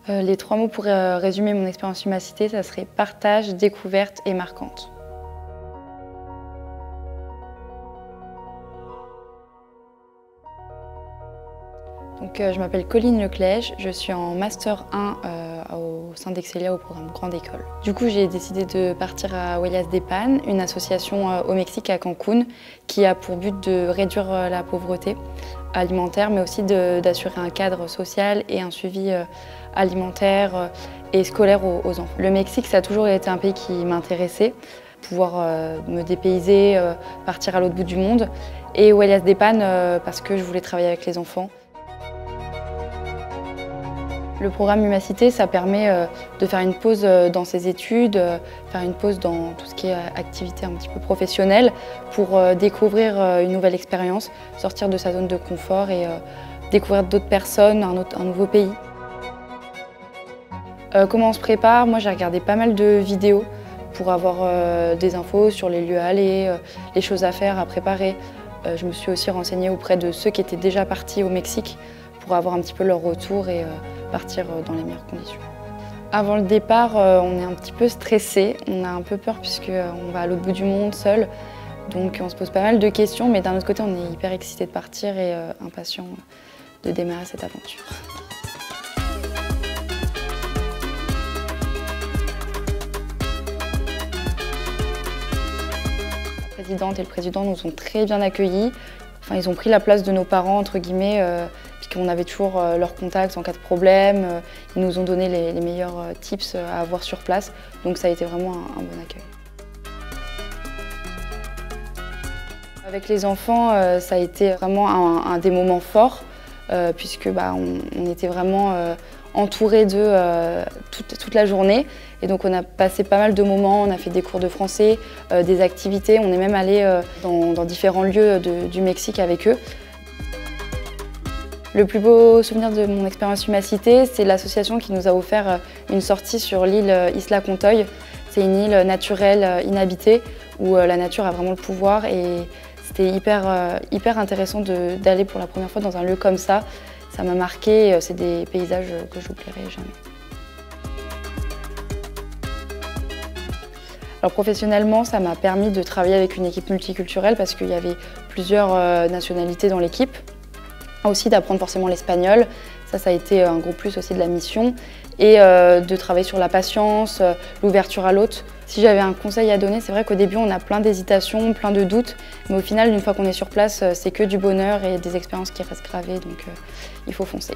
Les 3 mots pour résumer mon expérience Humacité, ça serait partage, découverte et marquante. Donc, je m'appelle Colline Leclège, je suis en Master 1 au sein d'Excelia au programme Grande École. Du coup, j'ai décidé de partir à Huellas de Pan, une association au Mexique à Cancún qui a pour but de réduire la pauvreté alimentaire, mais aussi d'assurer un cadre social et un suivi alimentaire et scolaire aux enfants. Le Mexique, ça a toujours été un pays qui m'intéressait, pouvoir me dépayser, partir à l'autre bout du monde. Et Huellas de Pan parce que je voulais travailler avec les enfants. Le programme Humacité, ça permet de faire une pause dans ses études, faire une pause dans tout ce qui est activité un petit peu professionnelle pour découvrir une nouvelle expérience, sortir de sa zone de confort et découvrir d'autres personnes, un nouveau pays. Comment on se prépare? Moi, j'ai regardé pas mal de vidéos pour avoir des infos sur les lieux à aller, les choses à faire, à préparer. Je me suis aussi renseignée auprès de ceux qui étaient déjà partis au Mexique pour avoir un petit peu leur retour et partir dans les meilleures conditions. Avant le départ, on est un petit peu stressé, on a un peu peur puisqu'on va à l'autre bout du monde seul, donc on se pose pas mal de questions, mais d'un autre côté on est hyper excité de partir et impatient de démarrer cette aventure. La présidente et le président nous ont très bien accueillis. Enfin, ils ont pris la place de nos parents, entre guillemets, puisqu'on avait toujours leurs contacts en cas de problème. Ils nous ont donné les meilleurs tips à avoir sur place, donc ça a été vraiment un bon accueil. Avec les enfants, ça a été vraiment un des moments forts, puisque on était vraiment entourés d'eux toute la journée. Et donc on a passé pas mal de moments, on a fait des cours de français, des activités, on est même allé dans différents lieux du Mexique avec eux. Le plus beau souvenir de mon expérience Humacité, c'est l'association qui nous a offert une sortie sur l'île Isla Contoy. C'est une île naturelle, inhabitée, où la nature a vraiment le pouvoir et c'était hyper intéressant d'aller pour la première fois dans un lieu comme ça. Ça m'a marqué, c'est des paysages que je n'oublierai jamais. Alors professionnellement, ça m'a permis de travailler avec une équipe multiculturelle parce qu'il y avait plusieurs nationalités dans l'équipe. Aussi d'apprendre forcément l'espagnol, ça a été un gros plus aussi de la mission. Et de travailler sur la patience, l'ouverture à l'autre. Si j'avais un conseil à donner, c'est vrai qu'au début on a plein d'hésitations, plein de doutes, mais au final, une fois qu'on est sur place, c'est que du bonheur et des expériences qui restent gravées, donc il faut foncer.